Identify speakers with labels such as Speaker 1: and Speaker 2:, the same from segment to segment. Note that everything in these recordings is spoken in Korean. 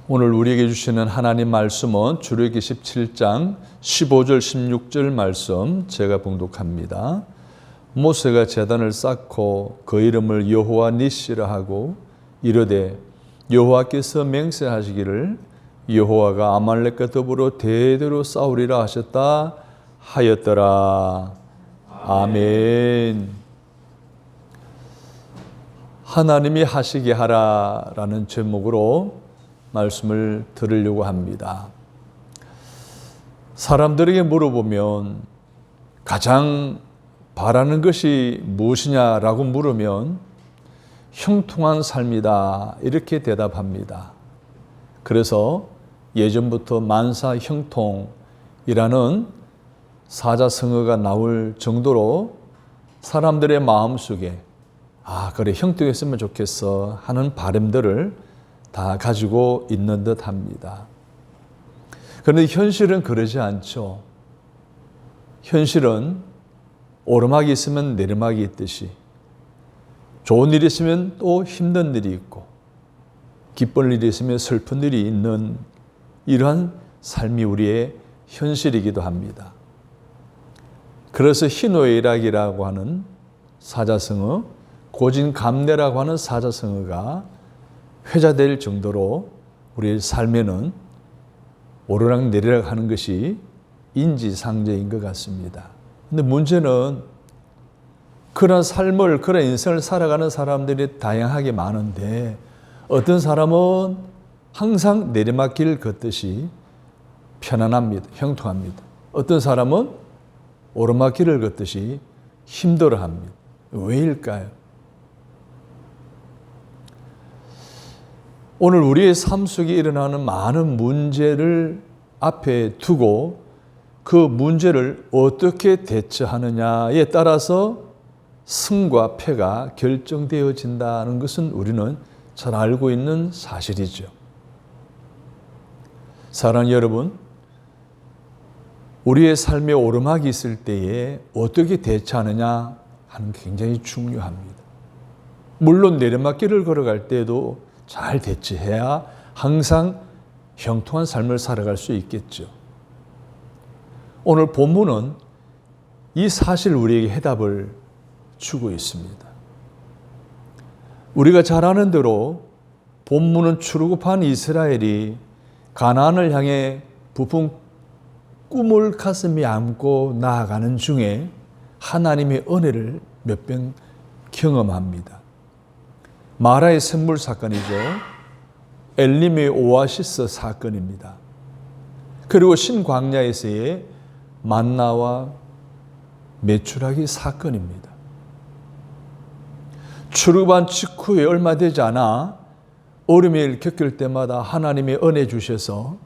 Speaker 1: 오늘 우리에게 주시는 하나님 말씀은 출애굽기 17장 15절 16절 말씀 제가 봉독합니다. 모세가 제단을 쌓고 그 이름을 여호와 니시라 하고 이르되 여호와께서 맹세하시기를 여호와가 아말렉과 더불어 대대로 싸우리라 하셨다 하였더라. 아멘. 하나님이 하시게 하라라는 제목으로 말씀을 들으려고 합니다. 사람들에게 물어보면 가장 바라는 것이 무엇이냐라고 물으면 형통한 삶이다 이렇게 대답합니다. 그래서 예전부터 만사형통이라는 사자성어가 나올 정도로 사람들의 마음속에 그래 형통했으면 좋겠어 하는 바람들을 다 가지고 있는 듯 합니다. 그런데 현실은 그러지 않죠. 현실은 오르막이 있으면 내리막이 있듯이 좋은 일이 있으면 또 힘든 일이 있고 기쁜 일이 있으면 슬픈 일이 있는 이러한 삶이 우리의 현실이기도 합니다. 그래서 희노애락이라고 하는 사자성어, 고진감래라고 하는 사자성어가 회자될 정도로 우리의 삶에는 오르락 내리락 하는 것이 인지상정인 것 같습니다. 근데 문제는 그런 삶을, 그런 인생을 살아가는 사람들이 다양하게 많은데 어떤 사람은 항상 내리막길 걷듯이 편안합니다. 형통합니다. 어떤 사람은 오르막길을 걷듯이 힘들어합니다. 왜일까요? 오늘 우리의 삶 속에 일어나는 많은 문제를 앞에 두고 그 문제를 어떻게 대처하느냐에 따라서 승과 패가 결정되어진다는 것은 우리는 잘 알고 있는 사실이죠. 사랑하는 여러분, 우리의 삶에 오르막이 있을 때에 어떻게 대처하느냐 하는 게 굉장히 중요합니다. 물론 내리막길을 걸어갈 때도 잘 대처해야 항상 형통한 삶을 살아갈 수 있겠죠. 오늘 본문은 이 사실 우리에게 해답을 주고 있습니다. 우리가 잘 아는 대로 본문은 출애굽한 이스라엘이 가나안을 향해 부푼 꿈을 가슴에 안고 나아가는 중에 하나님의 은혜를 몇 번 경험합니다. 마라의 샘물 사건이죠. 엘림의 오아시스 사건입니다. 그리고 신광야에서의 만나와 메추라기 사건입니다. 출애굽한 직후에 얼마 되지 않아 어려움의 일을 겪을 때마다 하나님의 은혜 주셔서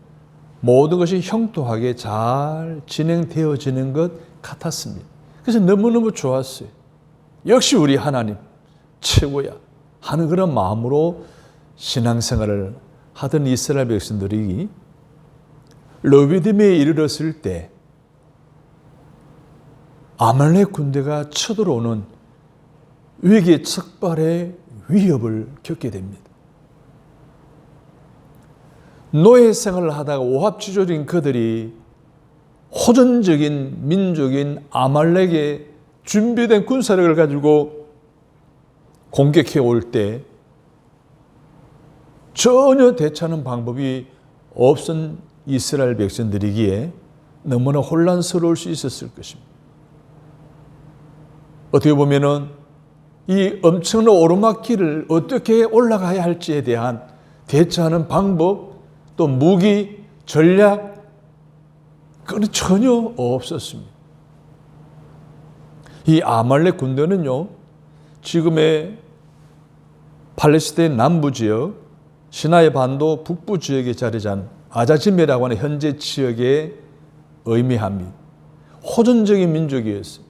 Speaker 1: 모든 것이 형통하게 잘 진행되어지는 것 같았습니다. 그래서 너무너무 좋았어요. 역시 우리 하나님 최고야 하는 그런 마음으로 신앙생활을 하던 이스라엘 백성들이 르비딤에 이르렀을 때 아말렉 군대가 쳐들어오는 위기 척발의 위협을 겪게 됩니다. 노예 생활을 하다가 오합지졸인 그들이 호전적인 민족인 아말렉의 준비된 군사력을 가지고 공격해 올 때 전혀 대처하는 방법이 없은 이스라엘 백성들이기에 너무나 혼란스러울 수 있었을 것입니다. 어떻게 보면은 이 엄청난 오르막길을 어떻게 올라가야 할지에 대한 대처하는 방법, 또 무기, 전략, 그건 전혀 없었습니다. 이 아말렉 군대는요, 지금의 팔레스타인 남부 지역, 시나이 반도 북부 지역에 자리 잡은 아자짐이라고 하는 현재 지역에 의미합니다. 호전적인 민족이었어요.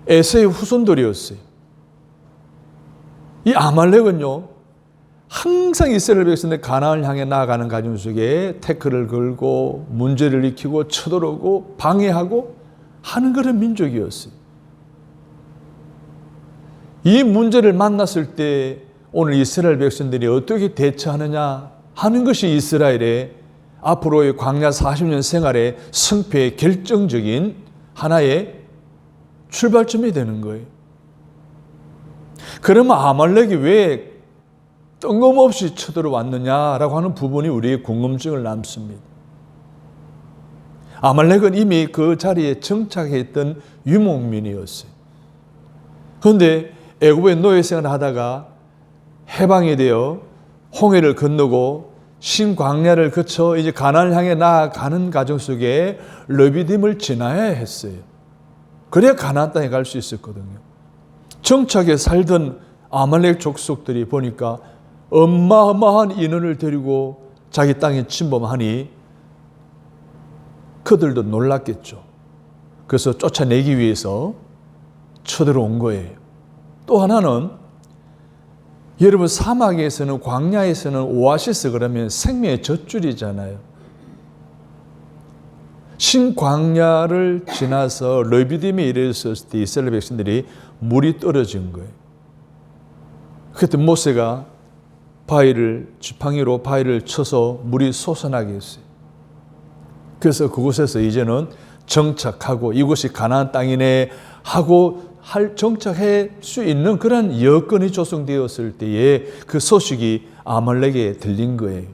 Speaker 1: 에서의 후손들이었어요. 이 아말렉은요, 항상 이스라엘 백성들 가나안을 향해 나아가는 과정 속에 태클을 걸고 문제를 일으키고 쳐들어오고 방해하고 하는 그런 민족이었어요. 이 문제를 만났을 때 오늘 이스라엘 백성들이 어떻게 대처하느냐 하는 것이 이스라엘의 앞으로의 광야 40년 생활의 승패의 결정적인 하나의 출발점이 되는 거예요. 그러면 아말렉이 왜 뜬금없이 쳐들어왔느냐라고 하는 부분이 우리의 궁금증을 남습니다. 아말렉은 이미 그 자리에 정착해 있던 유목민이었어요. 그런데 애굽의 노예 생활을 하다가 해방이 되어 홍해를 건너고 신광야를 거쳐 이제 가나안을 향해 나아가는 과정 속에 르비딤을 지나야 했어요. 그래야 가나안 땅에 갈 수 있었거든요. 정착에 살던 아말렉 족속들이 보니까 어마어마한 인원을 데리고 자기 땅에 침범하니 그들도 놀랐겠죠. 그래서 쫓아내기 위해서 쳐들어온 거예요. 또 하나는 여러분 사막에서는 광야에서는 오아시스 그러면 생명의 젖줄이잖아요. 신광야를 지나서 르비딤에 이르렀을 때 이스라엘 백성들이 물이 떨어진 거예요. 그때 모세가 지팡이로 바위를 쳐서 물이 솟아나게 했어요. 그래서 그곳에서 이제는 정착하고 이곳이 가나안 땅이네 하고 정착할 수 있는 그런 여건이 조성되었을 때에 그 소식이 아말렉에 들린 거예요.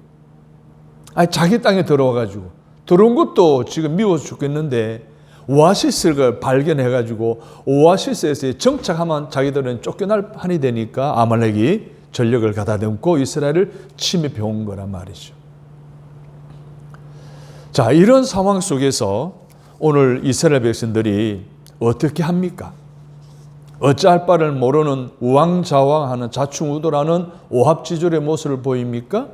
Speaker 1: 자기 땅에 들어와가지고 들어온 것도 지금 미워서 죽겠는데 오아시스를 발견해가지고 오아시스에서 정착하면 자기들은 쫓겨날 판이 되니까 아말렉이 전력을 가다듬고 이스라엘을 침입해 온 거란 말이죠. 자, 이런 상황 속에서 오늘 이스라엘 백성들이 어떻게 합니까? 어찌할 바를 모르는 우왕좌왕하는 자충우돌하는 오합지졸의 모습을 보입니까?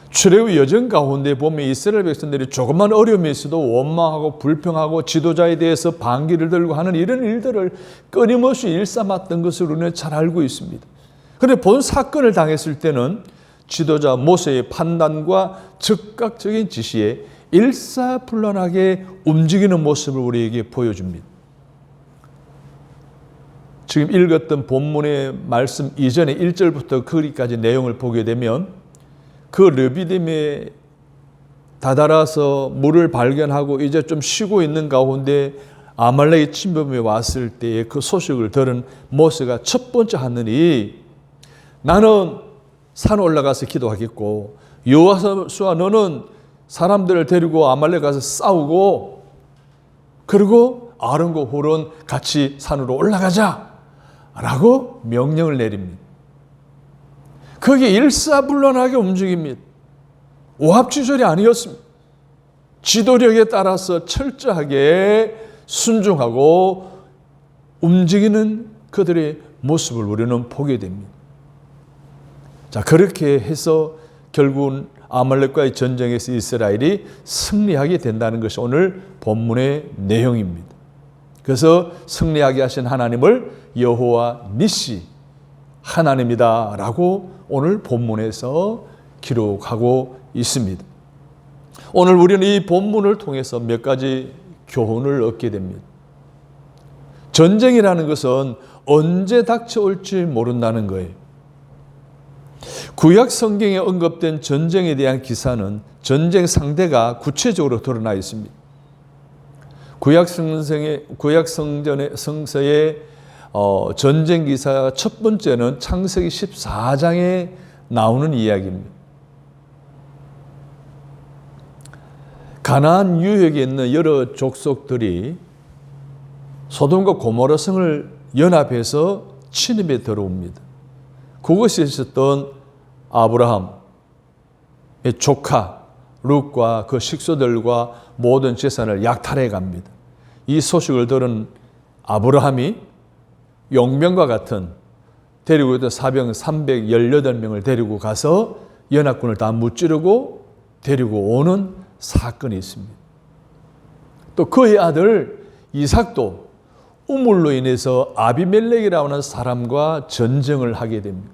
Speaker 1: 출애굽 여정 가운데 보면 이스라엘 백성들이 조금만 어려움이 있어도 원망하고 불평하고 지도자에 대해서 반기를 들고 하는 이런 일들을 끊임없이 일삼았던 것을 우리는 잘 알고 있습니다. 그런데 본 사건을 당했을 때는 지도자 모세의 판단과 즉각적인 지시에 일사불란하게 움직이는 모습을 우리에게 보여줍니다. 지금 읽었던 본문의 말씀 이전에 1절부터 거기까지 내용을 보게 되면 그 르비딤에 다다라서 물을 발견하고 이제 좀 쉬고 있는 가운데 아말렉의 침범에 왔을 때의 그 소식을 들은 모세가 첫 번째 하는 일이 나는 산 올라가서 기도하겠고 여호수아 너는 사람들을 데리고 아말렉 가서 싸우고 그리고 아론과 홀은 같이 산으로 올라가자 라고 명령을 내립니다. 그게 일사불란하게 움직입니다. 오합지졸이 아니었습니다. 지도력에 따라서 철저하게 순종하고 움직이는 그들의 모습을 우리는 보게 됩니다. 자, 그렇게 해서 결국은 아말렉과의 전쟁에서 이스라엘이 승리하게 된다는 것이 오늘 본문의 내용입니다. 그래서 승리하게 하신 하나님을 여호와 니시 하나님이다 라고 오늘 본문에서 기록하고 있습니다. 오늘 우리는 이 본문을 통해서 몇 가지 교훈을 얻게 됩니다. 전쟁이라는 것은 언제 닥쳐올지 모른다는 거예요. 구약 성경에 언급된 전쟁에 대한 기사는 전쟁 상대가 구체적으로 드러나 있습니다. 구약 성서의 전쟁 기사 첫 번째는 창세기 14장에 나오는 이야기입니다. 가나안 유역에 있는 여러 족속들이 소돔과 고모라 성을 연합해서 침입에 들어옵니다. 그것이 있었던 아브라함의 조카 룻과 그 식소들과 모든 재산을 약탈해 갑니다. 이 소식을 들은 아브라함이 용병과 같은 데리고 있던 사병 318명을 데리고 가서 연합군을 다 무찌르고 데리고 오는 사건이 있습니다. 또 그의 아들 이삭도 우물로 인해서 아비멜렉이라고 하는 사람과 전쟁을 하게 됩니다.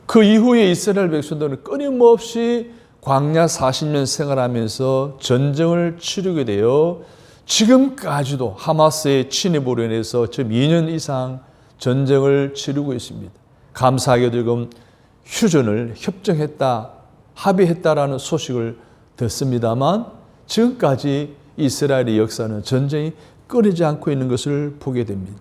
Speaker 1: 그 이후에 이스라엘 백성들은 끊임없이 광야 40년 생활하면서 전쟁을 치르게 되어 지금까지도 하마스의 침입으로 인해서 지금 2년 이상 전쟁을 치르고 있습니다. 감사하게도 지금 휴전을 협정했다, 합의했다라는 소식을 듣습니다만 지금까지 이스라엘의 역사는 전쟁이 끊이지 않고 있는 것을 보게 됩니다.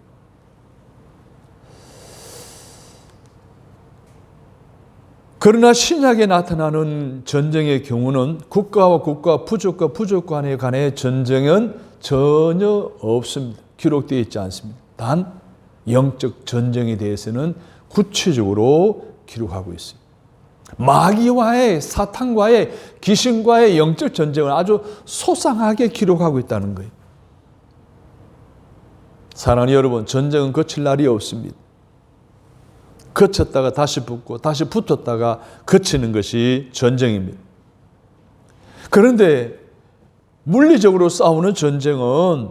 Speaker 1: 그러나 신약에 나타나는 전쟁의 경우는 국가와 국가, 부족과 부족 간의 전쟁은 전혀 없습니다. 기록되어 있지 않습니다. 단 영적 전쟁에 대해서는 구체적으로 기록하고 있습니다. 마귀와의, 사탄과의, 귀신과의 영적 전쟁을 아주 소상하게 기록하고 있다는 거예요. 사랑하는 여러분, 전쟁은 그칠 날이 없습니다. 그쳤다가 다시 붙고 다시 붙었다가 그치는 것이 전쟁입니다. 그런데 물리적으로 싸우는 전쟁은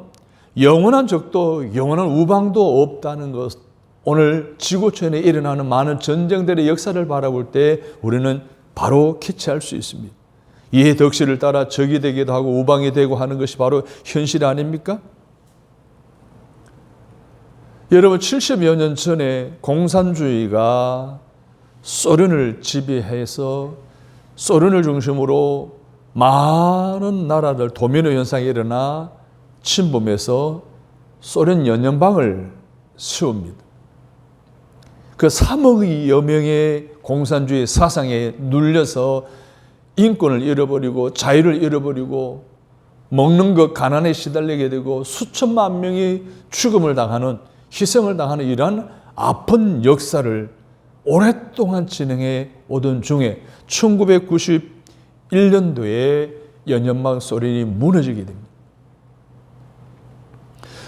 Speaker 1: 영원한 적도 영원한 우방도 없다는 것, 오늘 지구촌에 일어나는 많은 전쟁들의 역사를 바라볼 때 우리는 바로 캐치할 수 있습니다. 이해 덕실을 따라 적이 되기도 하고 우방이 되고 하는 것이 바로 현실 아닙니까? 여러분, 70여 년 전에 공산주의가 소련을 지배해서 소련을 중심으로 많은 나라들 도미노 현상이 일어나 침범해서 소련 연연방을 세웁니다. 그 3억여 명의 공산주의 사상에 눌려서 인권을 잃어버리고 자유를 잃어버리고 먹는 것 가난에 시달리게 되고 수천만 명이 죽음을 당하는, 희생을 당하는 이러한 아픈 역사를 오랫동안 진행해 오던 중에 1991년도에 연연방 소련이 무너지게 됩니다.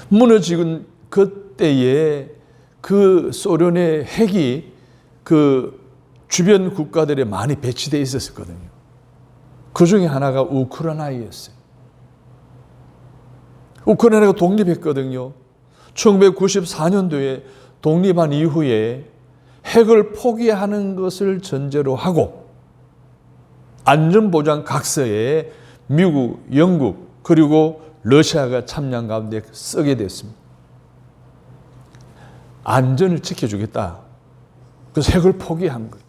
Speaker 1: 무너지는 그때에 그 소련의 핵이 그 주변 국가들에 많이 배치되어 있었거든요. 그 중에 하나가 우크라이나였어요. 우크라이나가 독립했거든요. 1994년도에 독립한 이후에 핵을 포기하는 것을 전제로 하고 안전보장 각서에 미국, 영국 그리고 러시아가 참여한 가운데 쓰게 됐습니다. 안전을 지켜주겠다. 그래서 핵을 포기한 거예요.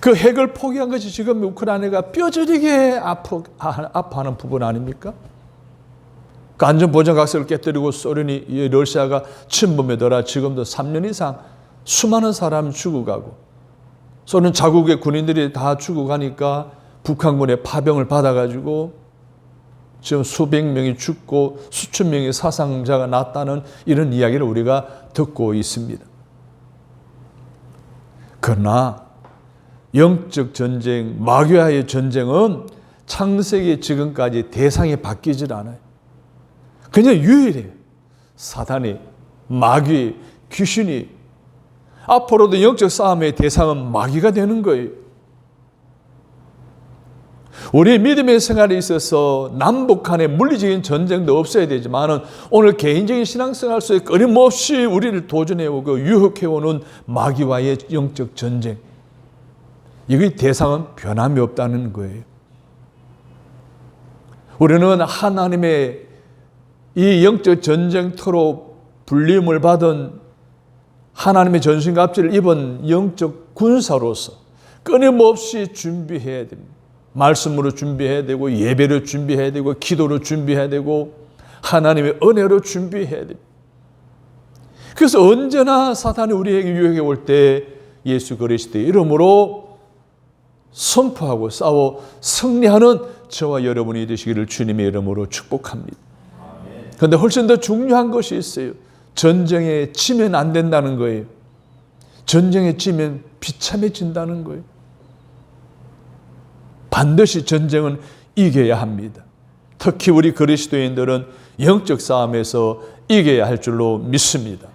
Speaker 1: 그 핵을 포기한 것이 지금 우크라이나가 뼈저리게 아파하는 부분 아닙니까? 그 안전보장각서를 깨뜨리고 소련이, 러시아가 침범하더라 지금도 3년 이상 수많은 사람 죽어가고 소련 자국의 군인들이 다 죽어가니까 북한군의 파병을 받아가지고 지금 수백 명이 죽고 수천 명의 사상자가 났다는 이런 이야기를 우리가 듣고 있습니다. 그러나 영적 전쟁, 마귀와의 전쟁은 창세기 지금까지 대상이 바뀌질 않아요. 그냥 유일해요. 사단이, 마귀, 귀신이. 앞으로도 영적 싸움의 대상은 마귀가 되는 거예요. 우리 믿음의 생활에 있어서 남북 간의 물리적인 전쟁도 없어야 되지만 오늘 개인적인 신앙생활 속에 끊임없이 우리를 도전해오고 유혹해오는 마귀와의 영적 전쟁. 이의 대상은 변함이 없다는 거예요. 우리는 하나님의 이 영적 전쟁터로 불림을 받은 하나님의 전신갑주를 입은 영적 군사로서 끊임없이 준비해야 됩니다. 말씀으로 준비해야 되고 예배로 준비해야 되고 기도로 준비해야 되고 하나님의 은혜로 준비해야 됩니다. 그래서 언제나 사탄이 우리에게 유혹해 올 때 예수 그리스도의 이름으로 선포하고 싸워 승리하는 저와 여러분이 되시기를 주님의 이름으로 축복합니다. 그런데 훨씬 더 중요한 것이 있어요. 전쟁에 지면 안 된다는 거예요. 전쟁에 지면 비참해진다는 거예요. 반드시 전쟁은 이겨야 합니다. 특히 우리 그리스도인들은 영적 싸움에서 이겨야 할 줄로 믿습니다.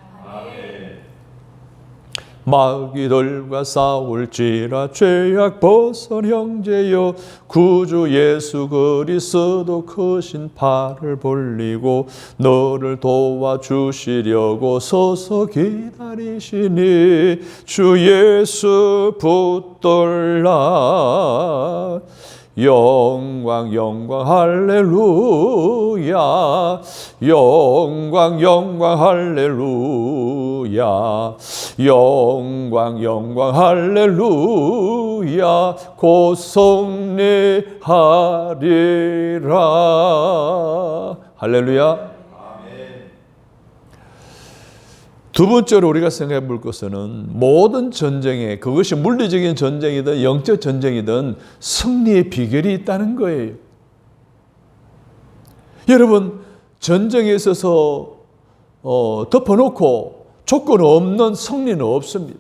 Speaker 1: 마귀들과 싸울지라 죄악 벗은 형제여 구주 예수 그리스도 크신 팔을 벌리고 너를 도와주시려고 서서 기다리시니 주 예수 붙들라 영광 영광 할렐루야. 영광 영광 할렐루야. 영광 영광 할렐루야. 곧 승리하리라. 할렐루야. 두 번째로 우리가 생각해 볼 것은 모든 전쟁에, 그것이 물리적인 전쟁이든 영적 전쟁이든 승리의 비결이 있다는 거예요. 여러분, 전쟁에 있어서 덮어놓고 조건 없는 승리는 없습니다.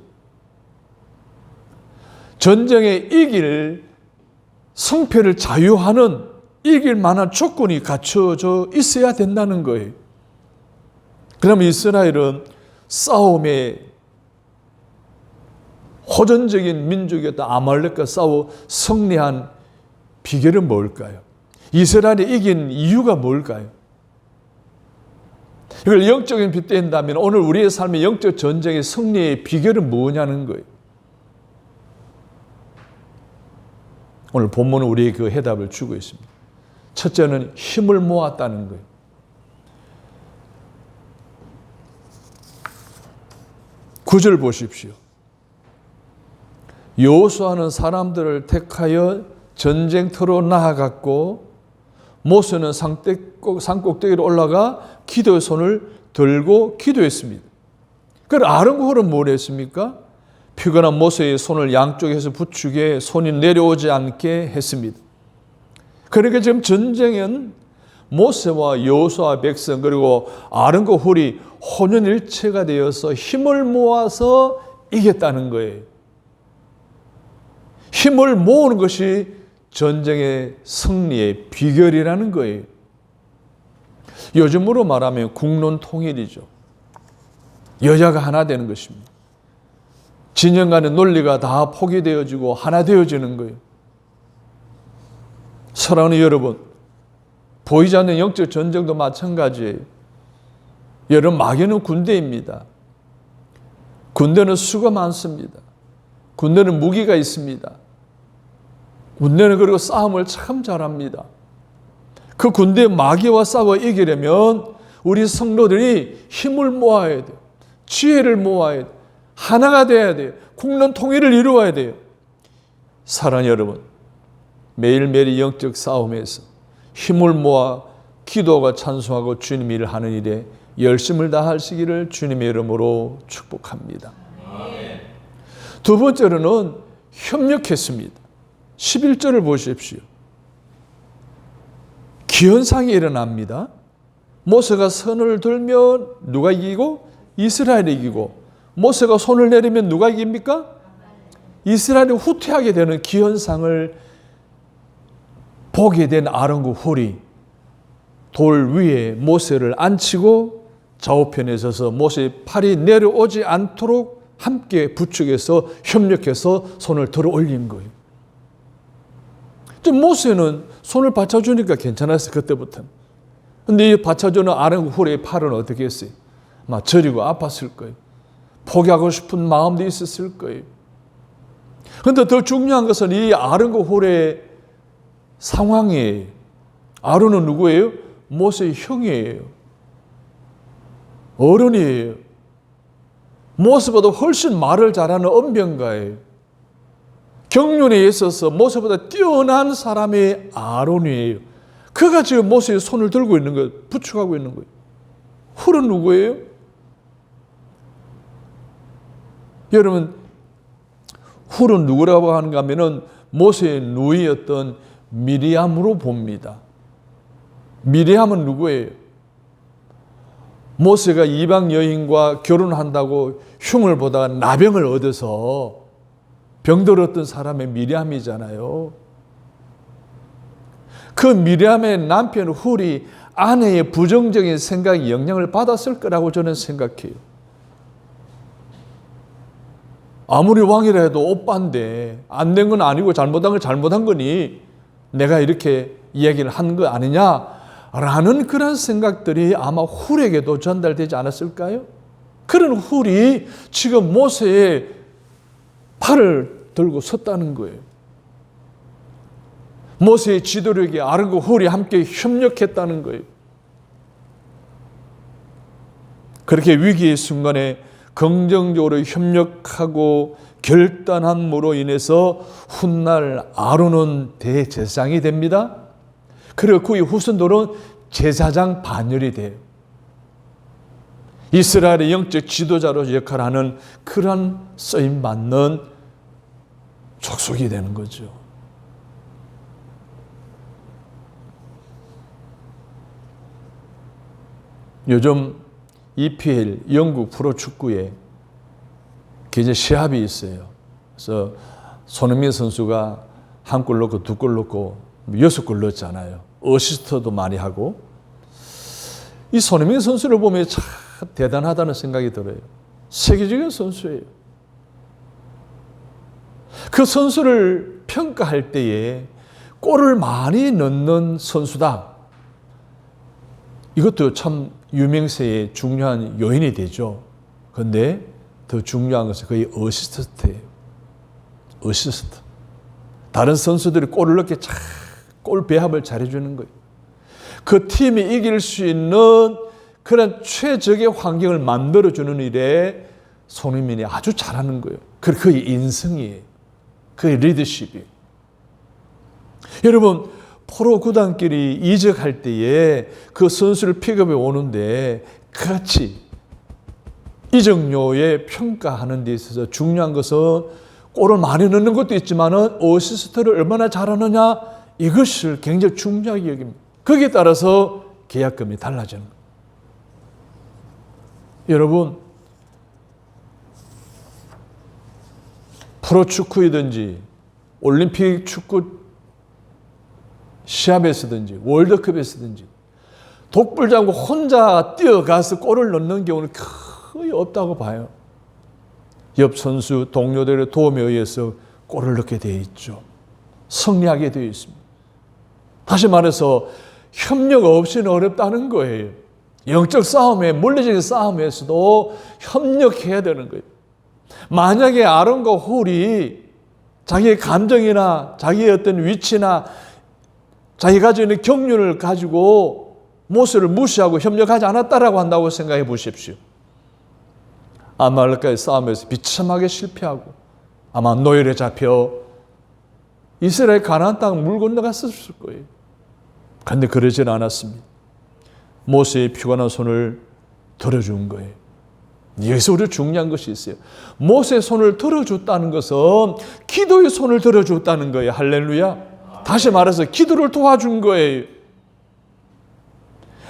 Speaker 1: 전쟁에 이길 승패를 자유하는 이길 만한 조건이 갖춰져 있어야 된다는 거예요. 그러면 이스라엘은 싸움에 호전적인 민족이었던 아말렉과 싸워 승리한 비결은 뭘까요? 이스라엘이 이긴 이유가 뭘까요? 이걸 영적인 빗댄다면 오늘 우리의 삶의 영적 전쟁의 승리의 비결은 뭐냐는 거예요. 오늘 본문은 우리에게 그 해답을 주고 있습니다. 첫째는 힘을 모았다는 거예요. 9절 보십시오. 여호수아는 사람들을 택하여 전쟁터로 나아갔고 모세는 산꼭대기로 올라가 기도의 손을 들고 기도했습니다. 그럼 아론과 홀은 뭘 했습니까? 피곤한 모세의 손을 양쪽에서 부축해 손이 내려오지 않게 했습니다. 그러니까 지금 전쟁은 모세와 여호수아 백성 그리고 아론과 홀이 혼연일체가 되어서 힘을 모아서 이겼다는 거예요. 힘을 모으는 것이 전쟁의 승리의 비결이라는 거예요. 요즘으로 말하면 국론통일이죠. 여야가 하나 되는 것입니다. 진영 간의 논리가 다 포기되어지고 하나 되어지는 거예요. 사랑하는 여러분, 보이지 않는 영적 전쟁도 마찬가지예요. 여러분, 마귀는 군대입니다. 군대는 수가 많습니다. 군대는 무기가 있습니다. 군대는 그리고 싸움을 참 잘합니다. 그 군대 마귀와 싸워 이기려면 우리 성도들이 힘을 모아야 돼요. 지혜를 모아야 돼요. 하나가 돼야 돼요. 국론 통일을 이루어야 돼요. 사랑하는 여러분, 매일매일 영적 싸움에서 힘을 모아 기도하고 찬송하고 주님 일을 하는 일에 열심을 다하시기를 주님의 이름으로 축복합니다. 두 번째로는 협력했습니다. 11절을 보십시오. 기현상이 일어납니다. 모세가 손을 들면 누가 이기고? 이스라엘이 이기고. 모세가 손을 내리면 누가 이깁니까? 이스라엘이 후퇴하게 되는 기현상을 보게 된 아론과 홀이 돌 위에 모세를 앉히고 좌우편에 서서 모세의 팔이 내려오지 않도록 함께 부축해서 협력해서 손을 들어 올린 거예요. 모세는 손을 받쳐주니까 괜찮았어요. 그때부터는. 근데 이 받쳐주는 아론과 홀의 팔은 어떻게 했어요? 막 저리고 아팠을 거예요. 포기하고 싶은 마음도 있었을 거예요. 그런데 더 중요한 것은 이 아론과 홀의 상황이에요. 아론은 누구예요? 모세의 형이에요. 어른이에요. 모세보다 훨씬 말을 잘하는 언변가예요. 경륜에 있어서 모세보다 뛰어난 사람이 아론이에요. 그가 지금 모세의 손을 들고 있는 거예요. 부축하고 있는 거예요. 홀은 누구예요? 여러분, 홀은 누구라고 하는가 하면은 모세의 누이였던 미리암으로 봅니다. 미리암은 누구예요? 모세가 이방 여인과 결혼한다고 흉을 보다가 나병을 얻어서 병들었던 사람의 미리암이잖아요. 그 미리암의 남편 훌이 아내의 부정적인 생각에 영향을 받았을 거라고 저는 생각해요. 아무리 왕이라 해도 오빠인데 안 된 건 아니고 잘못한 건 잘못한 거니 내가 이렇게 이야기를 한 거 아니냐라는 그런 생각들이 아마 훌에게도 전달되지 않았을까요? 그런 훌이 지금 모세의 팔을 들고 섰다는 거예요. 모세의 지도력이 아론과 홀이 함께 협력했다는 거예요. 그렇게 위기의 순간에 긍정적으로 협력하고 결단함으로 인해서 훗날 아론은 대제사장이 됩니다. 그리고 그의 후손들은 제사장 반열이 돼요. 이스라엘의 영적 지도자로 역할하는 그러한 쓰임받는 족속이 되는 거죠. 요즘 EPL 영국 프로축구에 이제 시합이 있어요. 그래서 손흥민 선수가 한 골 넣고 두 골 넣고 6골 넣었잖아요. 어시스트도 많이 하고. 이 손흥민 선수를 보면 참 대단하다는 생각이 들어요. 세계적인 선수예요. 그 선수를 평가할 때에 골을 많이 넣는 선수다. 이것도 참 유명세의 중요한 요인이 되죠. 그런데 더 중요한 것은 거의 어시스트예요. 어시스트. 다른 선수들이 골을 넣게 골 배합을 잘해주는 거예요. 그 팀이 이길 수 있는 그런 최적의 환경을 만들어주는 일에 손흥민이 아주 잘하는 거예요. 그의 인성이에요. 그의 리더십이에요. 여러분, 프로 구단끼리 이적할 때에 그 선수를 픽업해 오는데 같이 이적료에 평가하는 데 있어서 중요한 것은 골을 많이 넣는 것도 있지만 어시스트를 얼마나 잘하느냐, 이것을 굉장히 중요하게 여깁니다. 거기에 따라서 계약금이 달라지는 거예요. 여러분, 프로축구이든지 올림픽 축구 시합에서든지 월드컵에서든지 독불장구 혼자 뛰어가서 골을 넣는 경우는 거의 없다고 봐요. 옆 선수 동료들의 도움에 의해서 골을 넣게 되어 있죠. 승리하게 되어 있습니다. 다시 말해서 협력 없이는 어렵다는 거예요. 영적 싸움에, 물리적인 싸움에서도 협력해야 되는 거예요. 만약에 아론과 홀이 자기의 감정이나 자기의 어떤 위치나 자기가 가지고 있는 경륜을 가지고 모세를 무시하고 협력하지 않았다라고 한다고 생각해 보십시오. 아말렉과의 싸움에서 비참하게 실패하고 아마 노예에 잡혀 이스라엘 가나안 땅 물 건너갔을 거예요. 그런데 그러진 않았습니다. 모세의 피곤한 손을 들어준 거예요. 여기서 우리 중요한 것이 있어요. 모세의 손을 들어줬다는 것은 기도의 손을 들어줬다는 거예요. 할렐루야. 다시 말해서 기도를 도와준 거예요.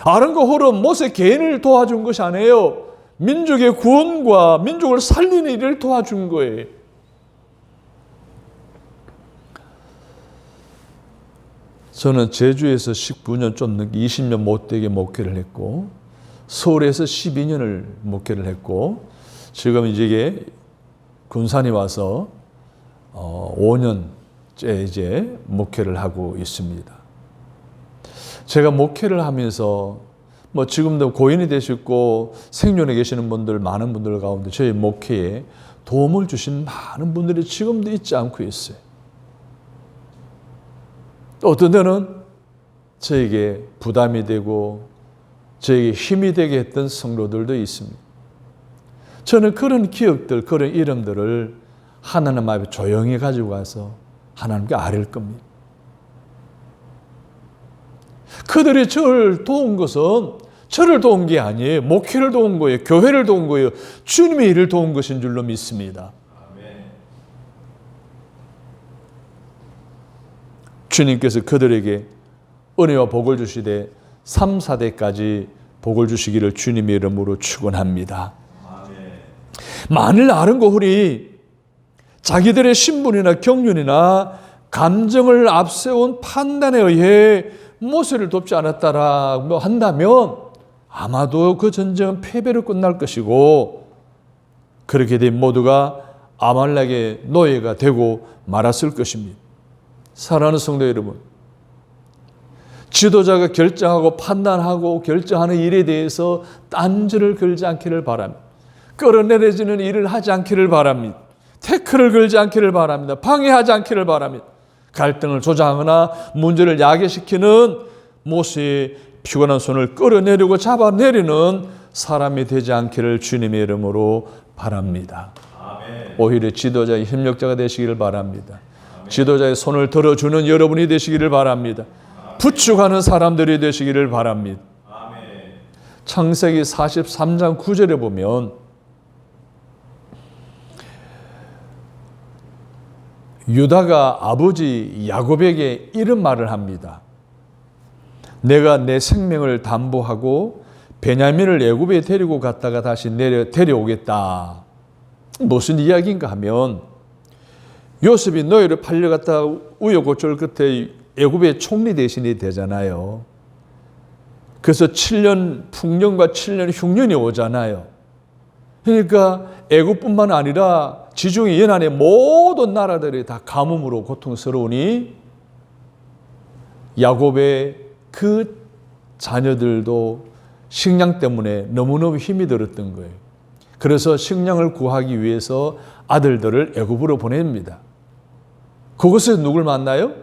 Speaker 1: 아론과 홀은 모세 개인을 도와준 것이 아니에요. 민족의 구원과 민족을 살리는 일을 도와준 거예요. 저는 제주에서 19년 좀 넘게 20년 못되게 목회를 했고 서울에서 12년을 목회를 했고 지금 이제 군산에 와서 5년째 이제 목회를 하고 있습니다. 제가 목회를 하면서 지금도 고인이 되셨고 생존에 계시는 분들 많은 분들 가운데 저희 목회에 도움을 주신 많은 분들이 지금도 있지 않고 있어요. 어떤 때는 저에게 부담이 되고 저에게 힘이 되게 했던 성도들도 있습니다. 저는 그런 기억들, 그런 이름들을 하나님 앞에 조용히 가지고 가서 하나님께 아뢰을 겁니다. 그들이 저를 도운 것은 저를 도운 게 아니에요. 목회를 도운 거예요. 교회를 도운 거예요. 주님의 일을 도운 것인 줄로 믿습니다. 주님께서 그들에게 은혜와 복을 주시되 3, 4대까지 복을 주시기를 주님의 이름으로 축원합니다. 만일 아론과 홀이 자기들의 신분이나 경륜이나 감정을 앞세운 판단에 의해 모세를 돕지 않았다라고 한다면 아마도 그 전쟁은 패배로 끝날 것이고 그렇게 된 모두가 아말렉의 노예가 되고 말았을 것입니다. 사랑하는 성도 여러분, 지도자가 결정하고 판단하고 결정하는 일에 대해서 딴지를 걸지 않기를 바랍니다. 끌어내려지는 일을 하지 않기를 바랍니다. 태클을 걸지 않기를 바랍니다. 방해하지 않기를 바랍니다. 갈등을 조장하거나 문제를 야기시키는 모세의 피곤한 손을 끌어내리고 잡아내리는 사람이 되지 않기를 주님의 이름으로 바랍니다. 아멘. 오히려 지도자의 협력자가 되시기를 바랍니다. 아멘. 지도자의 손을 들어주는 여러분이 되시기를 바랍니다. 아멘. 부축하는 사람들이 되시기를 바랍니다. 아멘. 창세기 43장 9절에 보면 유다가 아버지 야곱에게 이런 말을 합니다. 내가 내 생명을 담보하고 베냐민을 애굽에 데리고 갔다가 다시 데려오겠다. 무슨 이야기인가 하면 요셉이 너희를 팔려갔다 우여곡절 끝에 애굽의 총리 대신이 되잖아요. 그래서 7년 풍년과 7년 흉년이 오잖아요. 그러니까 애굽뿐만 아니라 지중해 연안의 모든 나라들이 다 가뭄으로 고통스러우니 야곱의 그 자녀들도 식량 때문에 너무너무 힘이 들었던 거예요. 그래서 식량을 구하기 위해서 아들들을 애굽으로 보냅니다. 그곳에서 누굴 만나요?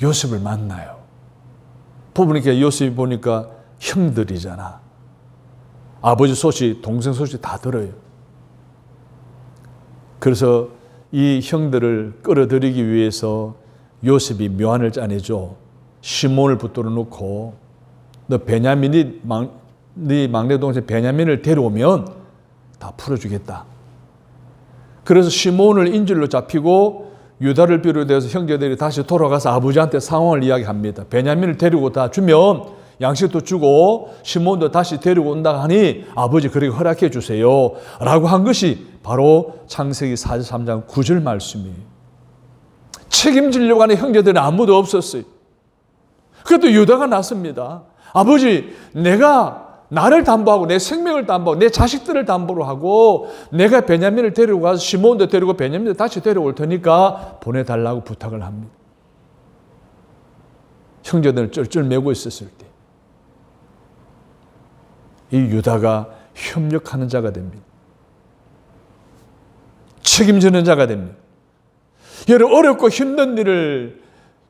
Speaker 1: 요셉을 만나요. 보니까 요셉이 보니까 형들이잖아. 아버지 소식, 동생 소식 다 들어요. 그래서 이 형들을 끌어들이기 위해서 요셉이 묘안을 짜내죠. 시몬을 붙들어 놓고 너 베냐민이 네 막내 동생 베냐민을 데려오면 다 풀어주겠다. 그래서 시몬을 인질로 잡히고 유다를 비롯해서 형제들이 다시 돌아가서 아버지한테 상황을 이야기합니다. 베냐민을 데리고 다 주면 양식도 주고 시몬도 다시 데리고 온다 하니 아버지 그렇게 허락해 주세요 라고 한 것이 바로 창세기 43장 9절 말씀이에요. 책임지려고 하는 형제들은 아무도 없었어요. 그것도 유다가 났습니다. 아버지, 내가 나를 담보하고 내 생명을 담보하고 내 자식들을 담보로 하고 내가 베냐민을 데리고 가서 시몬도 데리고 베냐민도 다시 데려올 테니까 보내달라고 부탁을 합니다. 형제들을 쩔쩔매고 있었을 때 이 유다가 협력하는 자가 됩니다. 책임지는 자가 됩니다. 여러분, 어렵고 힘든 일을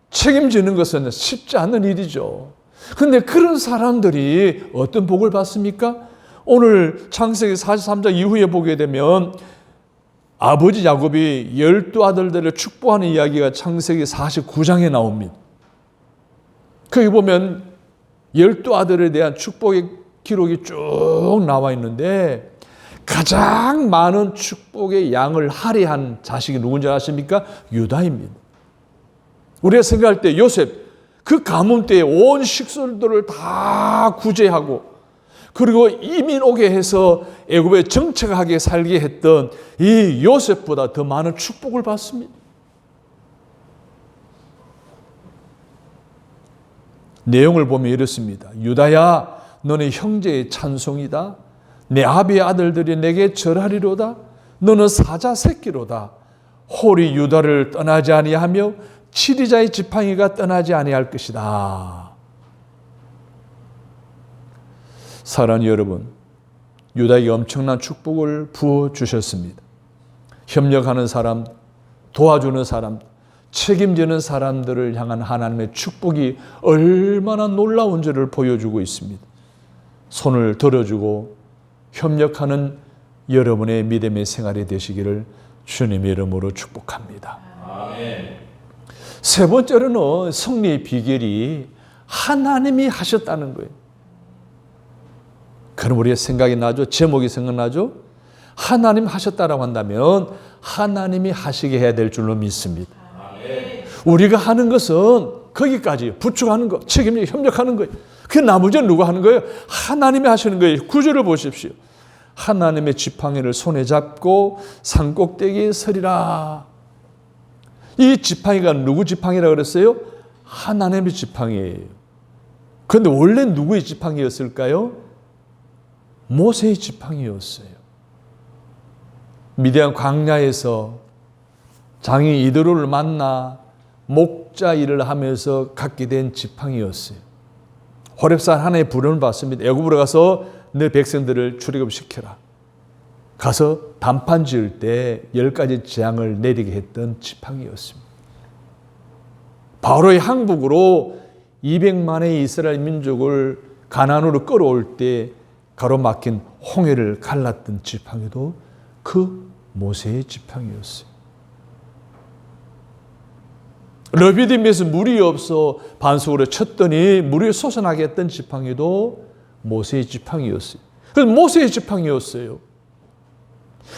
Speaker 1: 책임지는 것은 쉽지 않은 일이죠. 그런데 그런 사람들이 어떤 복을 받습니까? 오늘 창세기 43장 이후에 보게 되면 아버지 야곱이 12아들들을 축복하는 이야기가 창세기 49장에 나옵니다. 거기 보면 12아들에 대한 축복의 기록이 쭉 나와 있는데 가장 많은 축복의 양을 할애한 자식이 누군지 아십니까? 유다입니다. 우리가 생각할 때 요셉, 그 가뭄 때에 온 식솔들을 다 구제하고 그리고 이민 오게 해서 애굽에 정착하게 살게 했던 이 요셉보다 더 많은 축복을 받습니다. 내용을 보면 이렇습니다. 유다야, 너는 형제의 찬송이다. 내 아비의 아들들이 내게 절하리로다. 너는 사자 새끼로다. 홀이 유다를 떠나지 아니하며 치리자의 지팡이가 떠나지 아니할 것이다. 사랑하는 여러분, 유다에게 엄청난 축복을 부어주셨습니다. 협력하는 사람, 도와주는 사람, 책임지는 사람들을 향한 하나님의 축복이 얼마나 놀라운지를 보여주고 있습니다. 손을 들어주고 협력하는 여러분의 믿음의 생활이 되시기를 주님의 이름으로 축복합니다. 아멘. 세 번째로는 승리의 비결이 하나님이 하셨다는 거예요. 그럼 우리의 생각이 나죠? 제목이 생각나죠? 하나님 하셨다라고 한다면 하나님이 하시게 해야 될 줄로 믿습니다. 아멘. 우리가 하는 것은 거기까지 부축하는 거, 책임지고 협력하는 거예요. 그 나머지는 누가 하는 거예요? 하나님이 하시는 거예요. 구절을 보십시오. 하나님의 지팡이를 손에 잡고 산꼭대기에 서리라. 이 지팡이가 누구 지팡이라고 그랬어요? 하나님의 지팡이예요. 그런데 원래 누구의 지팡이였을까요? 모세의 지팡이였어요. 미디안 광야에서 장인 이드로를 만나 목자 일을 하면서 갖게 된 지팡이였어요. 호렙산 하나님의 부름을 받습니다. 애굽으로 가서 내 백성들을 출애굽시켜라. 가서 단판 지을 때 10가지 재앙을 내리게 했던 지팡이였습니다. 바로의 항복으로 200만의 이스라엘 민족을 가나안으로 끌어올 때 가로막힌 홍해를 갈랐던 지팡이도 그 모세의 지팡이였어요. 르비딤에서 물이 없어 반석으로 쳤더니 물이 솟아나게 했던 지팡이도 모세의 지팡이였어요. 그래서 모세의 지팡이였어요.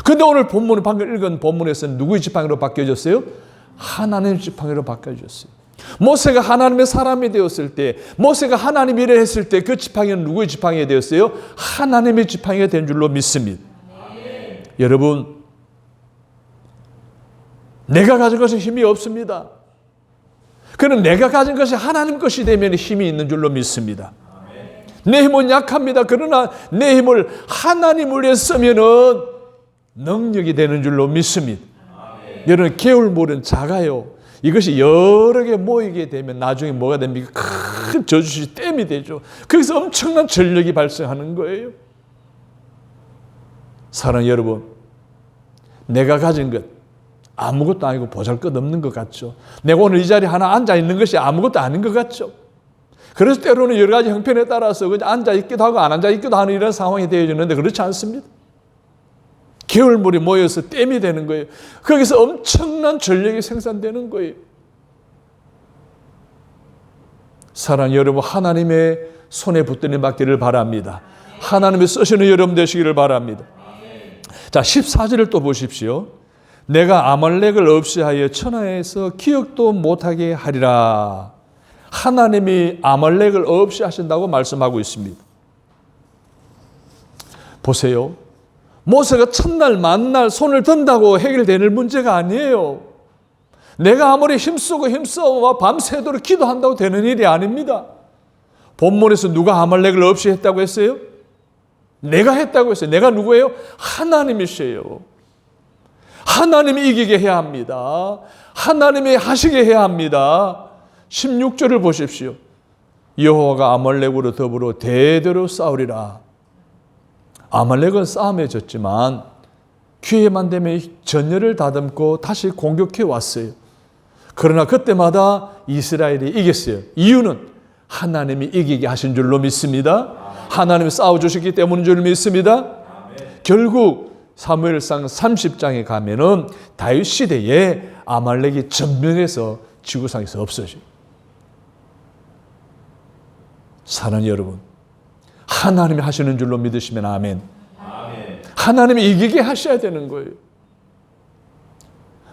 Speaker 1: 그런데 오늘 본문, 방금 읽은 본문에서는 누구의 지팡이로 바뀌어졌어요? 하나님의 지팡이로 바뀌어졌어요. 모세가 하나님의 사람이 되었을 때, 모세가 하나님 일을 했을 때 그 지팡이는 누구의 지팡이가 되었어요? 하나님의 지팡이가 된 줄로 믿습니다. 여러분, 내가 가진 것은 힘이 없습니다. 그러나 내가 가진 것이 하나님 것이 되면 힘이 있는 줄로 믿습니다. 내 힘은 약합니다. 그러나 내 힘을 하나님을 위해 쓰면은 능력이 되는 줄로 믿습니다. 여러분, 개울물은 작아요. 이것이 여러 개 모이게 되면 나중에 뭐가 됩니까? 큰 저주시 댐이 되죠. 거기서 엄청난 전력이 발생하는 거예요. 사랑하는 여러분, 내가 가진 것 아무것도 아니고 보잘것없는 것 같죠. 내가 오늘 이 자리에 하나 앉아 있는 것이 아무것도 아닌 것 같죠. 그래서 때로는 여러 가지 형편에 따라서 그냥 앉아 있기도 하고 안 앉아 있기도 하는 이런 상황이 되어지는데 그렇지 않습니다. 개울물이 모여서 댐이 되는 거예요. 거기서 엄청난 전력이 생산되는 거예요. 사랑하는 여러분, 하나님의 손에 붙들림 받기를 바랍니다. 하나님의 쓰시는 여러분 되시기를 바랍니다. 자, 14절을 또 보십시오. 내가 아말렉을 없이하여 천하에서 기억도 못하게 하리라. 하나님이 아말렉을 없이 하신다고 말씀하고 있습니다. 보세요. 모세가 첫날 만날 손을 든다고 해결되는 문제가 아니에요. 내가 아무리 힘쓰고 밤새도록 기도한다고 되는 일이 아닙니다. 본문에서 누가 아말렉을 없이 했다고 했어요? 내가 했다고 했어요. 내가 누구예요? 하나님이세요. 하나님이 이기게 해야 합니다. 하나님이 하시게 해야 합니다. 16절을 보십시오. 여호와가 아말렉으로 더불어 대대로 싸우리라. 아말렉은 싸움에 졌지만 기회만 되면 전열을 다듬고 다시 공격해 왔어요. 그러나 그때마다 이스라엘이 이겼어요. 이유는 하나님이 이기게 하신 줄로 믿습니다. 하나님이 싸워주셨기 때문인 줄 믿습니다. 결국 사무엘상 30장에 가면은 다윗 시대에 아말렉이 전면에서 지구상에서 없어져요. 사랑하는 여러분, 하나님이 하시는 줄로 믿으시면 아멘. 하나님이 이기게 하셔야 되는 거예요.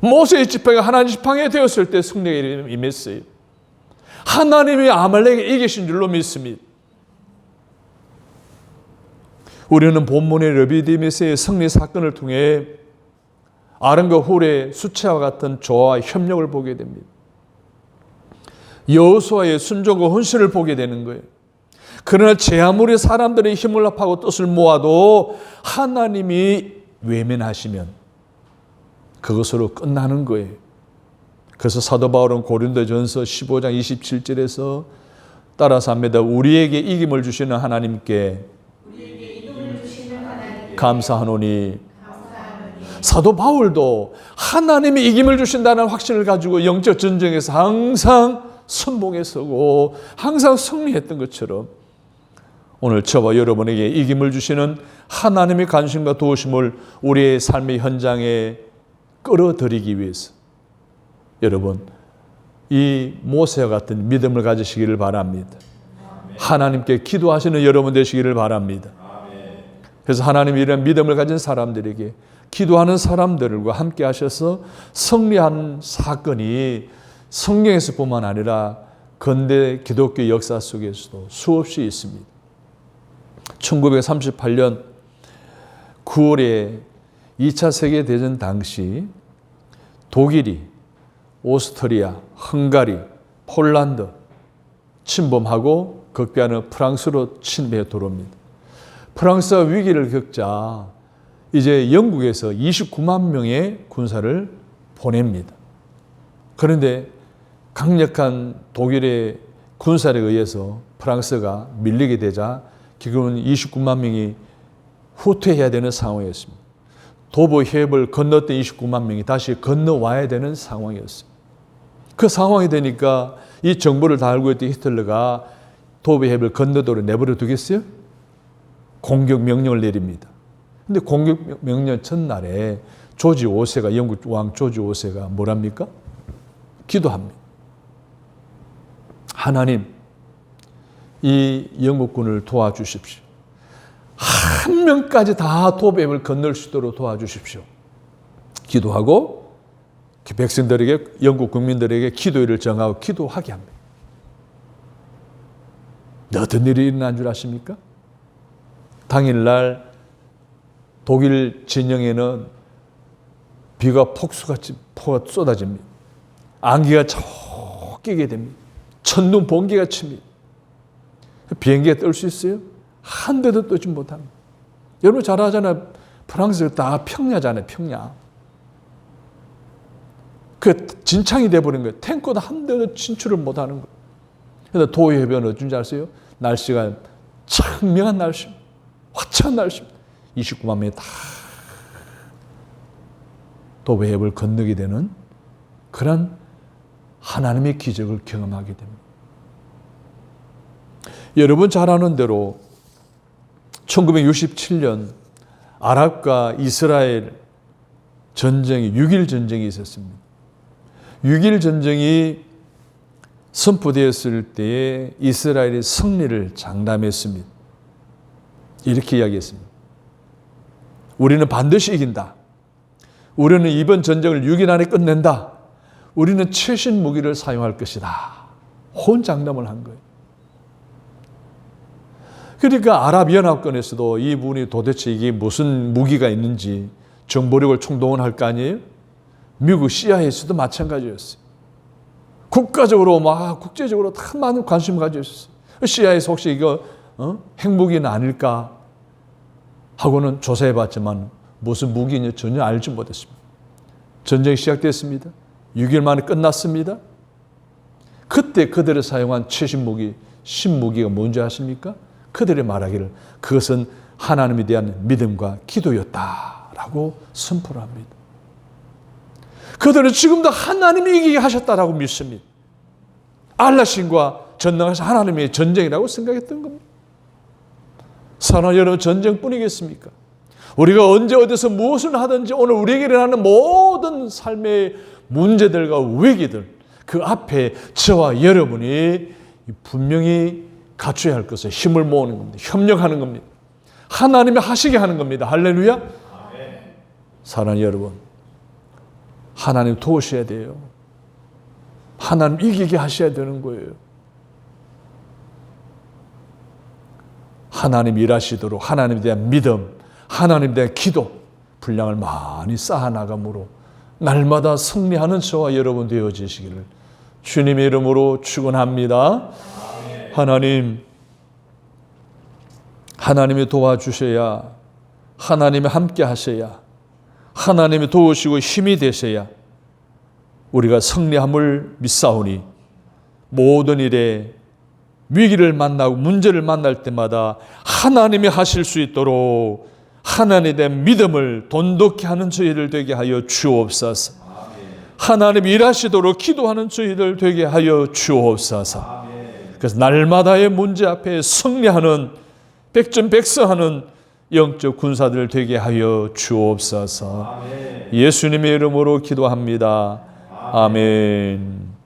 Speaker 1: 모세의 지팡이가 하나님 지팡이가 되었을 때 승리가 임했어요. 하나님이 아말렉을 이기신 줄로 믿습니다. 우리는 본문의 르비딤에서의 승리 사건을 통해 아론과 훌의 수치와 같은 조화와 협력을 보게 됩니다. 여호수아의 순종과 헌신을 보게 되는 거예요. 그러나 제 아무리 사람들의 힘을 합하고 뜻을 모아도 하나님이 외면하시면 그것으로 끝나는 거예요. 그래서 사도 바울은 고린도전서 15장 27절에서 따라서 합니다. 우리에게 이김을 주시는 하나님께 감사하노니. 사도 바울도 하나님이 이김을 주신다는 확신을 가지고 영적 전쟁에서 항상 선봉에 서고 항상 승리했던 것처럼 오늘 저와 여러분에게 이김을 주시는 하나님의 관심과 도우심을 우리의 삶의 현장에 끌어들이기 위해서 여러분 이 모세와 같은 믿음을 가지시기를 바랍니다. 하나님께 기도하시는 여러분 되시기를 바랍니다. 그래서 하나님이 이런 믿음을 가진 사람들에게 기도하는 사람들과 함께 하셔서 승리한 사건이 성경에서뿐만 아니라 근대 기독교 역사 속에서도 수없이 있습니다. 1938년 9월에 2차 세계대전 당시 독일이 오스트리아, 헝가리, 폴란드 침범하고 극비하는 프랑스로 침입해 들어옵니다. 프랑스가 위기를 겪자 이제 영국에서 29만 명의 군사를 보냅니다. 그런데 강력한 독일의 군사에 의해서 프랑스가 밀리게 되자 결국은 29만 명이 후퇴해야 되는 상황이었습니다. 도보 해협을 건넜던 29만 명이 다시 건너와야 되는 상황이었습니다. 그 상황이 되니까 이 정보를 다 알고 있던 히틀러가 도베해협을 건너도록 내버려 두겠어요? 공격 명령을 내립니다. 근데 공격 명령 전날에 조지 5세가, 영국 왕 조지 5세가 뭐랍니까? 기도합니다. 하나님, 이 영국군을 도와주십시오. 한 명까지 다 도배협을 건널 수 있도록 도와주십시오. 기도하고 백성들에게, 영국 국민들에게 기도일을 정하고 기도하게 합니다. 어떤 일이 일어난 줄 아십니까? 당일날 독일 진영에는 비가 폭수같이 쏟아집니다. 안개가 촉 끼게 됩니다. 천둥 번개가 칩니다. 비행기가 뜰 수 있어요? 한 대도 뜨지 못합니다. 여러분 잘 아잖아요. 프랑스가 다 평야잖아요. 평야. 그 진창이 돼버린 거예요. 탱커도 한 대도 진출을 못하는 거예요. 그래서 도해변은 어쩐지 아세요? 날씨가 청명한 날씨, 화창한 날씨. 29만 명이 다 도해협을 건너게 되는 그런 하나님의 기적을 경험하게 됩니다. 여러분 잘 아는 대로 1967년 아랍과 이스라엘 전쟁이 6.1 전쟁이 있었습니다. 6.1 전쟁이 선포되었을 때에 이스라엘이 승리를 장담했습니다. 이렇게 이야기했습니다. 우리는 반드시 이긴다. 우리는 이번 전쟁을 6일 안에 끝낸다. 우리는 최신 무기를 사용할 것이다. 혼장담을 한 거예요. 그러니까 아랍연합권에서도 이분이 도대체 이게 무슨 무기가 있는지 정보력을 총동원할 거 아니에요? 미국 CIA에서도 마찬가지였어요. 국가적으로 국제적으로 다 많은 관심을 가지고 있었어요. CIA에서 혹시 이거 핵무기는 아닐까 하고는 조사해봤지만 무슨 무기인지 전혀 알지 못했습니다. 전쟁이 시작됐습니다. 6일 만에 끝났습니다. 그때 그들이 사용한 최신 무기, 신무기가 뭔지 아십니까? 그들이 말하기를 그것은 하나님에 대한 믿음과 기도였다라고 선포를 합니다. 그들은 지금도 하나님이 이기게 하셨다라고 믿습니다. 알라신과 전능하신 하나님의 전쟁이라고 생각했던 겁니다. 사랑하는 여러분, 전쟁뿐이겠습니까? 우리가 언제 어디서 무엇을 하든지 오늘 우리에게 일어나는 모든 삶의 문제들과 위기들 그 앞에 저와 여러분이 분명히 갖춰야 할 것은 힘을 모으는 겁니다. 협력하는 겁니다. 하나님이 하시게 하는 겁니다. 할렐루야. 아멘. 사랑하는 여러분, 하나님 도우셔야 돼요. 하나님 이기게 하셔야 되는 거예요. 하나님 일하시도록 하나님에 대한 믿음, 하나님에 대한 기도, 분량을 많이 쌓아나감으로 날마다 승리하는 저와 여러분 되어지시기를 주님의 이름으로 축원합니다. 하나님, 하나님이 도와주셔야, 하나님이 함께 하셔야, 하나님이 도우시고 힘이 되셔야 우리가 승리함을 믿사오니 모든 일에 위기를 만나고 문제를 만날 때마다 하나님이 하실 수 있도록 하나님에 대한 믿음을 돈독히 하는 저희들 되게 하여 주옵소서. 하나님이 일하시도록 기도하는 저희들 되게 하여 주옵소서. 그래서 날마다의 문제 앞에 승리하는 백전백승하는 영적 군사들 되게 하여 주옵소서. 예수님의 이름으로 기도합니다. 아멘.